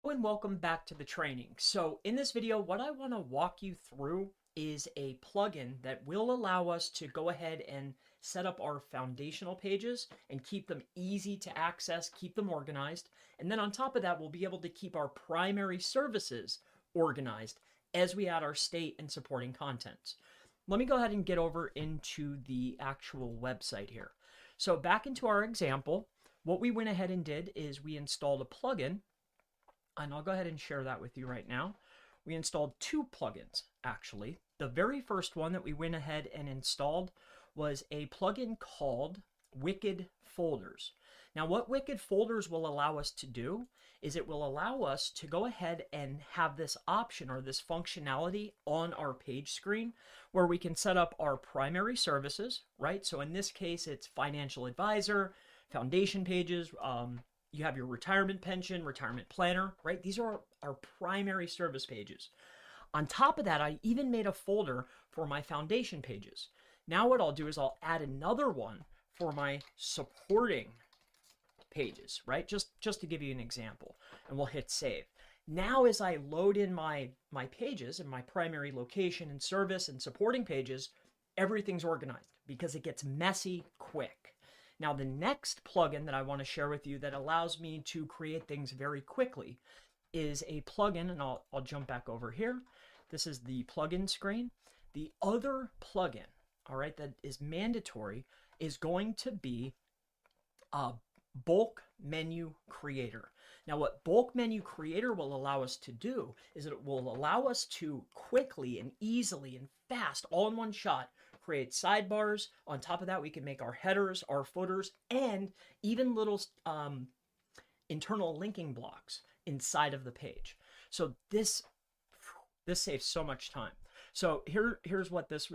and welcome back to the training. So in this video, what I want to walk you through is a plugin that will allow us to go ahead and set up our foundational pages and keep them easy to access, keep them organized. And then on top of that, we'll be able to keep our primary services organized as we add our state and supporting content. Let me go ahead and get over into the actual website here. So back into our example, what we went ahead and did is we installed a plugin, and I'll go ahead and share that with you right now. We installed two plugins, actually. The very first one that we went ahead and installed was a plugin called Wicked Folders. Now, what Wicked Folders will allow us to do is it will allow us to go ahead and have this option or this functionality on our page screen where we can set up our primary services, right? So in this case, it's financial advisor, foundation pages, you have your retirement pension, retirement planner, right? These are our primary service pages. On top of that, I even made a folder for my foundation pages. Now what I'll do is I'll add another one for my supporting pages, right? Just to give you an example, and we'll hit save. Now as I load in my pages and my primary location and service and supporting pages, everything's organized because it gets messy quick. Now, the next plugin that I want to share with you that allows me to create things very quickly is a plugin, and I'll jump back over here. This is the plugin screen. The other plugin, all right, that is mandatory is going to be a bulk menu creator. Now, what bulk menu creator will allow us to do is it will allow us to quickly and easily and fast, all in one shot, create sidebars. On top of that, we can make our headers, our footers, and even little internal linking blocks inside of the page. So this saves so much time. So here's what this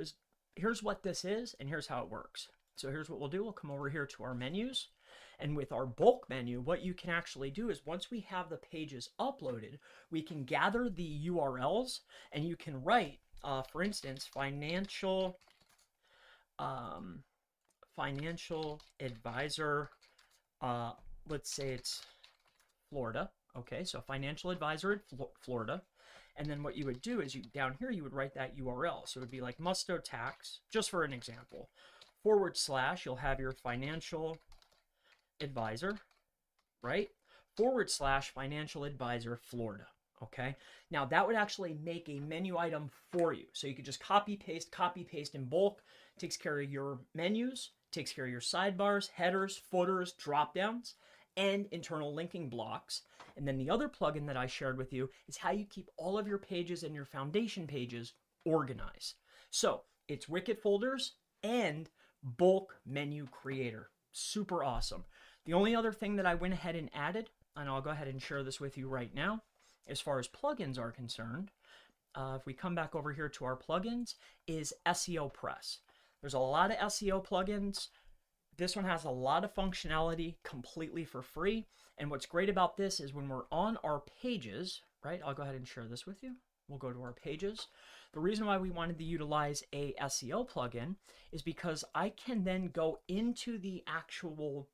is, and here's how it works. So here's what we'll do. We'll come over here to our menus, and with our bulk menu, what you can actually do is once we have the pages uploaded, we can gather the URLs, and you can write, for instance, financial advisor, let's say it's Florida. Okay, so financial advisor at Florida. And then what you would do is down here, you would write that URL. So it would be like Musto Tax, just for an example, / you'll have your financial advisor, right? / financial advisor Florida. Okay, now that would actually make a menu item for you. So you could just copy paste in bulk. Takes care of your menus, takes care of your sidebars, headers, footers, drop downs, and internal linking blocks. And then the other plugin that I shared with you is how you keep all of your pages and your foundation pages organized. So it's Wicked Folders and bulk menu creator. Super awesome. The only other thing that I went ahead and added, and I'll go ahead and share this with you right now, as far as plugins are concerned, if we come back over here to our plugins, is SEO Press. There's a lot of SEO plugins. This one has a lot of functionality completely for free. And what's great about this is when we're on our pages, right? I'll go ahead and share this with you. We'll go to our pages. The reason why we wanted to utilize a SEO plugin is because I can then go into the actual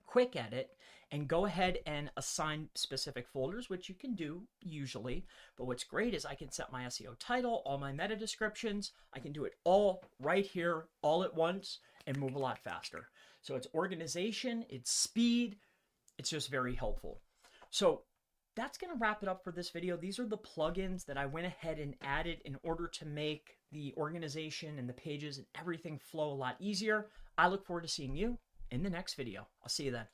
quick edit and go ahead and assign specific folders, which you can do usually. But what's great is I can set my SEO title, all my meta descriptions. I can do it all right here, all at once, and move a lot faster. So it's organization, it's speed, it's just very helpful. So that's going to wrap it up for this video. These are the plugins that I went ahead and added in order to make the organization and the pages and everything flow a lot easier. I look forward to seeing you in the next video. I'll see you then.